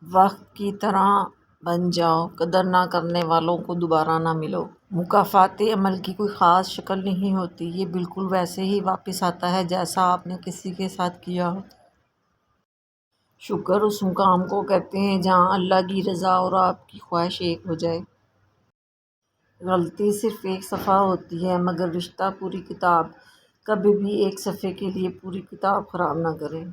وقت کی طرح بن جاؤ، قدر نہ کرنے والوں کو دوبارہ نہ ملو۔ مکافات عمل کی کوئی خاص شکل نہیں ہوتی، یہ بالکل ویسے ہی واپس آتا ہے جیسا آپ نے کسی کے ساتھ کیا ہو۔ شکر اس مقام کو کہتے ہیں جہاں اللہ کی رضا اور آپ کی خواہش ایک ہو جائے۔ غلطی صرف ایک صفحہ ہوتی ہے، مگر رشتہ پوری کتاب۔ کبھی بھی ایک صفحے کے لیے پوری کتاب خراب نہ کریں۔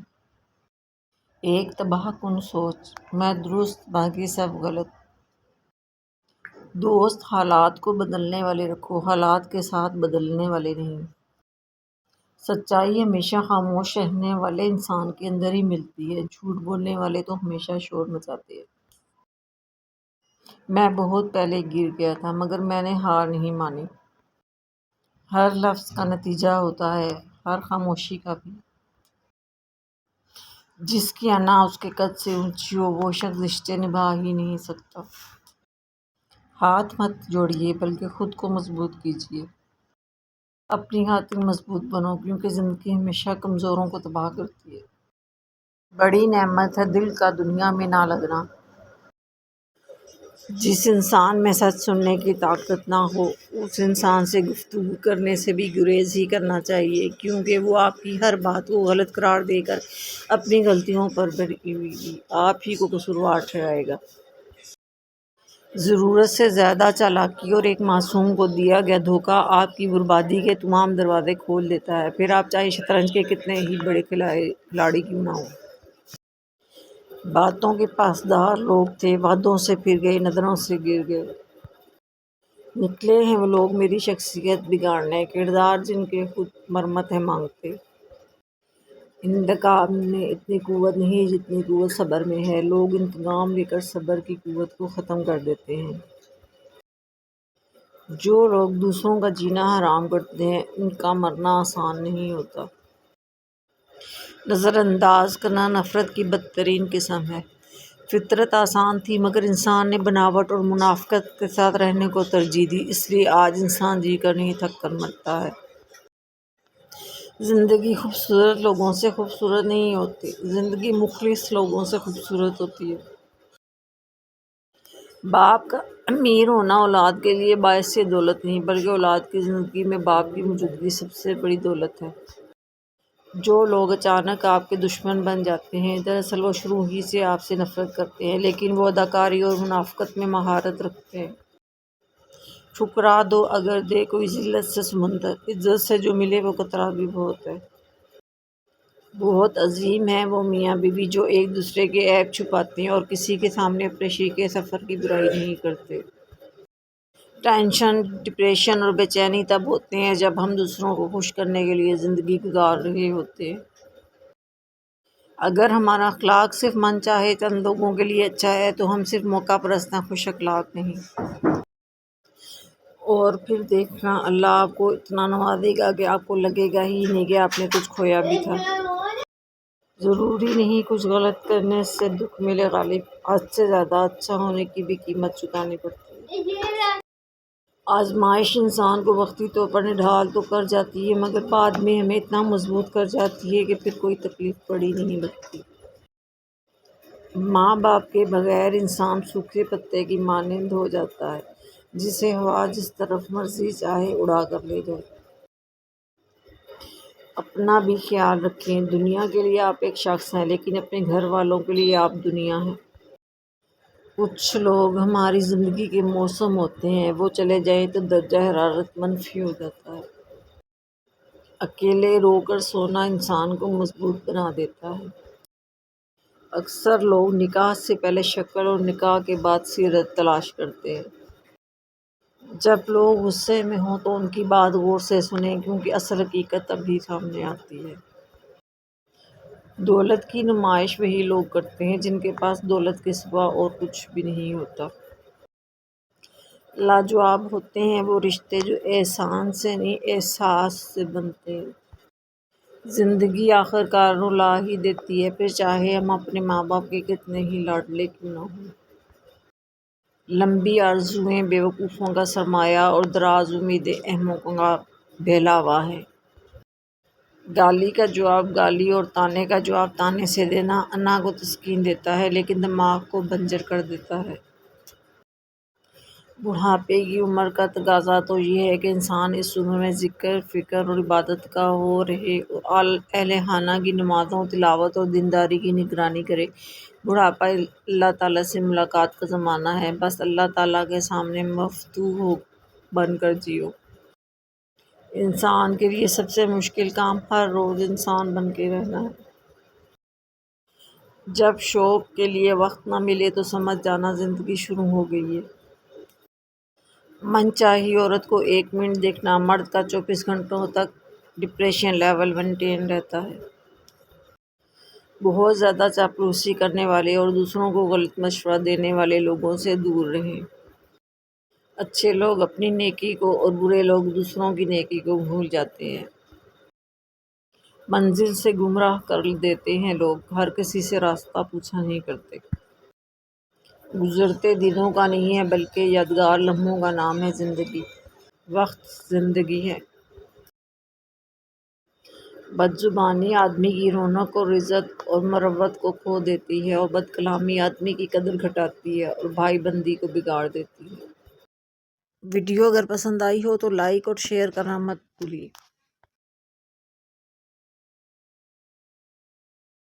ایک تباہ کن سوچ، میں درست باقی سب غلط۔ دوست حالات کو بدلنے والے رکھو، حالات کے ساتھ بدلنے والے نہیں۔ سچائی ہمیشہ خاموش رہنے والے انسان کے اندر ہی ملتی ہے، جھوٹ بولنے والے تو ہمیشہ شور مچاتے ہیں۔ میں بہت پہلے گر گیا تھا مگر میں نے ہار نہیں مانی۔ ہر لفظ کا نتیجہ ہوتا ہے، ہر خاموشی کا بھی۔ جس کی انا اس کے قد سے اونچی ہو وہ شخص رشتے نبھا ہی نہیں سکتا۔ ہاتھ مت جوڑیے بلکہ خود کو مضبوط کیجیے۔ اپنی خاطر مضبوط بنو کیونکہ زندگی ہمیشہ کمزوروں کو تباہ کرتی ہے۔ بڑی نعمت ہے دل کا دنیا میں نہ لگنا۔ جس انسان میں سچ سننے کی طاقت نہ ہو اس انسان سے گفتگو کرنے سے بھی گریز ہی کرنا چاہیے، کیونکہ وہ آپ کی ہر بات کو غلط قرار دے کر اپنی غلطیوں پر آپ ہی کو قصوروار ٹھہرائے گا۔ ضرورت سے زیادہ چالاکی اور ایک معصوم کو دیا گیا دھوکہ آپ کی بربادی کے تمام دروازے کھول دیتا ہے، پھر آپ چاہے شطرنج کے کتنے ہی بڑے کھلاڑی کیوں نہ ہوں۔ باتوں کے پاسدار لوگ تھے، وعدوں سے پھر گئے، نظروں سے گر گئے۔ نکلے ہیں وہ لوگ میری شخصیت بگاڑنے، کردار جن کے خود مرمت ہے مانگتے۔ انتقام میں اتنی قوت نہیں جتنی قوت صبر میں ہے، لوگ انتقام لے کر صبر کی قوت کو ختم کر دیتے ہیں۔ جو لوگ دوسروں کا جینا حرام کرتے ہیں ان کا مرنا آسان نہیں ہوتا۔ نظر انداز کرنا نفرت کی بدترین قسم ہے۔ فطرت آسان تھی مگر انسان نے بناوٹ اور منافقت کے ساتھ رہنے کو ترجیح دی، اس لیے آج انسان جی کر نہیں تھک کر مرتا ہے۔ زندگی خوبصورت لوگوں سے خوبصورت نہیں ہوتی، زندگی مخلص لوگوں سے خوبصورت ہوتی ہے۔ باپ کا امیر ہونا اولاد کے لیے باعث دولت نہیں بلکہ اولاد کی زندگی میں باپ کی موجودگی سب سے بڑی دولت ہے۔ جو لوگ اچانک آپ کے دشمن بن جاتے ہیں دراصل وہ شروع ہی سے آپ سے نفرت کرتے ہیں، لیکن وہ اداکاری اور منافقت میں مہارت رکھتے ہیں۔ ٹھکرا دو اگر دے کوئی ذلت سے سمندر، عزت سے جو ملے وہ قطرہ بھی بہت ہے۔ بہت عظیم ہیں وہ میاں بیوی جو ایک دوسرے کے عیب چھپاتے ہیں اور کسی کے سامنے اپنے شریک سفر کی برائی نہیں کرتے۔ ٹینشن، ڈپریشن اور بے چینی تب ہوتے ہیں جب ہم دوسروں کو خوش کرنے کے لیے زندگی گزار رہے ہوتے ہیں۔ اگر ہمارا اخلاق صرف من چاہے چند لوگوں کے لیے اچھا ہے تو ہم صرف موقع پرست ہیں، خوش اخلاق نہیں۔ اور پھر دیکھنا اللہ آپ کو اتنا نوازے گا کہ آپ کو لگے گا ہی نہیں کہ آپ نے کچھ کھویا بھی تھا۔ ضروری نہیں کچھ غلط کرنے سے دکھ ملے غالب، حد سے زیادہ اچھا ہونے کی بھی قیمت چکانی پڑتی ہے۔ آزمائش انسان کو وقتی طور پر نڈھال تو کر جاتی ہے مگر بعد میں ہمیں اتنا مضبوط کر جاتی ہے کہ پھر کوئی تکلیف بڑی نہیں لگتی۔ ماں باپ کے بغیر انسان سوکھے پتے کی مانند ہو جاتا ہے جسے ہوا جس طرف مرضی چاہے اڑا کر لے جائے۔ اپنا بھی خیال رکھیں، دنیا کے لیے آپ ایک شخص ہیں لیکن اپنے گھر والوں کے لیے آپ دنیا ہیں۔ کچھ لوگ ہماری زندگی کے موسم ہوتے ہیں، وہ چلے جائیں تو درجہ حرارت منفی ہو جاتا ہے۔ اکیلے رو کر سونا انسان کو مضبوط بنا دیتا ہے۔ اکثر لوگ نکاح سے پہلے شکل اور نکاح کے بعد سیرت تلاش کرتے ہیں۔ جب لوگ غصے میں ہوں تو ان کی بات غور سے سنیں کیونکہ اصل حقیقت تبھی سامنے آتی ہے۔ دولت کی نمائش وہی لوگ کرتے ہیں جن کے پاس دولت کے سوا اور کچھ بھی نہیں ہوتا۔ لاجواب ہوتے ہیں وہ رشتے جو احسان سے نہیں احساس سے بنتے ہیں۔ زندگی آخر کار رلا ہی دیتی ہے پھر چاہے ہم اپنے ماں باپ کے کتنے ہی لاڈلے کیوں نہ ہوں۔ لمبی آرزوئیں بے وقوفوں کا سرمایہ اور دراز امیدیں احمقوں کا بہلاوا ہے۔ گالی کا جواب گالی اور طعنے کا جواب طعنے سے دینا انا کو تسکین دیتا ہے لیکن دماغ کو بنجر کر دیتا ہے۔ بڑھاپے کی عمر کا تقاضا تو یہ ہے کہ انسان اس عمر میں ذکر، فکر اور عبادت کا ہو رہے اور اہل خانہ کی نمازوں، تلاوت اور دینداری کی نگرانی کرے۔ بڑھاپا اللہ تعالیٰ سے ملاقات کا زمانہ ہے، بس اللہ تعالیٰ کے سامنے مفتوح بن کر جیو۔ انسان کے لیے سب سے مشکل کام ہر روز انسان بن کے رہنا ہے۔ جب شوق کے لیے وقت نہ ملے تو سمجھ جانا زندگی شروع ہو گئی ہے۔ من چاہی عورت کو 1 منٹ دیکھنا، مرد کا 24 گھنٹوں تک ڈپریشن لیول مینٹین رہتا ہے۔ بہت زیادہ چاپلوسی کرنے والے اور دوسروں کو غلط مشورہ دینے والے لوگوں سے دور رہیں۔ اچھے لوگ اپنی نیکی کو اور برے لوگ دوسروں کی نیکی کو بھول جاتے ہیں۔ منزل سے گمراہ کر دیتے ہیں لوگ، ہر کسی سے راستہ پوچھا نہیں کرتے۔ گزرتے دنوں کا نہیں ہے بلکہ یادگار لمحوں کا نام ہے زندگی۔ وقت زندگی ہے۔ بدزبانی آدمی کی رونق اور عزت اور مروت کو کھو دیتی ہے اور بد کلامی آدمی کی قدر گھٹاتی ہے اور بھائی بندی کو بگاڑ دیتی ہے۔ ویڈیو اگر پسند آئی ہو تو لائک اور شیئر کرنا مت بھولیے۔